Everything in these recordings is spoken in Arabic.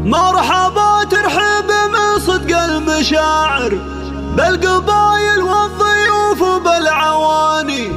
مرحبا ترحب من صدق المشاعر بالقبايل والضيوف وبالعواني.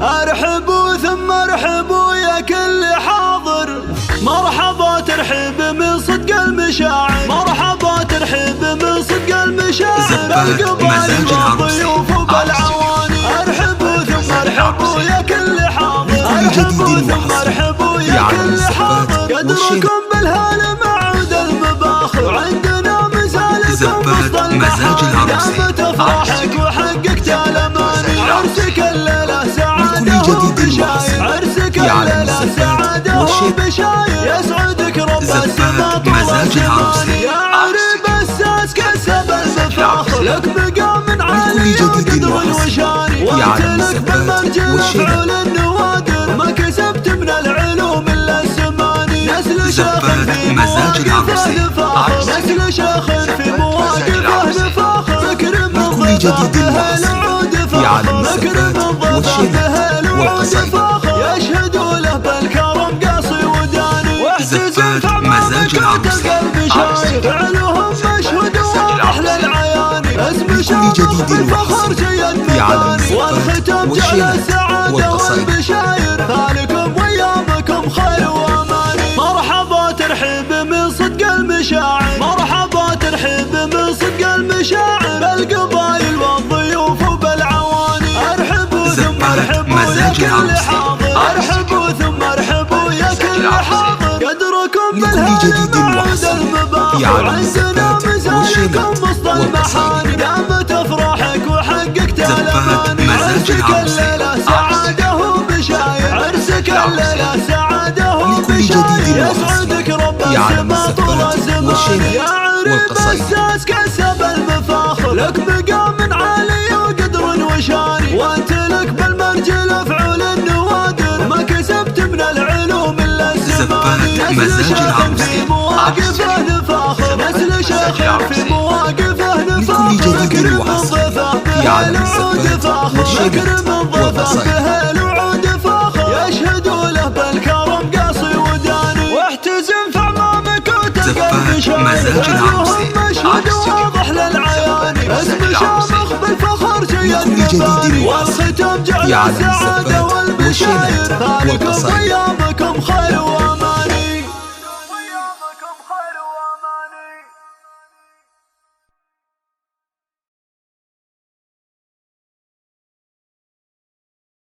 ارحبوا ثم ارحبوا يا كل حاضر. مرحبا ترحب من صدق المشاعر. مرحبا ترحب من صدق المشاعر بالقبايل والضيوف وبالعواني. ارحبوا ثم ارحبوا يا كل حاضر. ارحبوا ثم ارحبوا يا كل حاضر. قدركم بالهال معود المباخر. وعندنا مثالكم وسط المحافل. دامت افراحك وحققت الاماني. عرسك الليله سعاده وبشاير. عرسك الليله سعاده وبشاير. يسعدك رب السما طول الزمان. يا عريب الساس كسب المفاخر. لك مقام عالي وقدر وشاني. وانت لك بالمرجل افعل النوادر. ما كسبت من العلوم الا الزماني. نسل شيخ في مواقفه نفاخر. نسل شيخ في مواقفه نفاخر. فكر من ضفافه العود فاخر. فكر من ضفافه العود فاخر. يشهدوا له بالكرم قاصي وداني. واحتزم فعمامك القلب شاير. فعلهم مشهود واضح للعياني. اسم شيخ بالفخر جيد ميداني. والختم جعل السعاده والبشاير. فالكم وايامكم خير واماني. مرحبا ترحب من صدق المشاعر. مرحبا ترحب من صدق المشاعر بالقبايل والضيوف وبالعواني. ارحبوا ثم ارحبوا يا كل حاضر. ارحبوا ثم ارحبوا يا كل حاضر. قدركم بالهال معود المباخر. عندنا مثالكم وسط المحاني. دامت افراحك وحققت الاماني. عرسك الليله سعاده وبشاير. عرسك الليله سعاده وبشاير. يسعدك رب السما طول الزمان. يا عريب الساس كسب المفاخر. لك مقام عالي وقدر وشاني. وانت لك بالمرجل افعل النوادر. ما كسبت من العلوم الا الزمان. نسل شيخ في مواقفه نفاخر. نسل شيخ في مواقفه نفاخر. فكر من ضفافه العود فاخر. فكر من ضفافه العود فاخر. يشهدوا له بالكرم قاصي وداني. واحتزم فعمامك وتلقى بشاير. فعلهم مشهود واضح للعياني. اسم شامخ بالفخر جيد مباني. والختم جعل السعاده والبشاير. فالكم وايامكم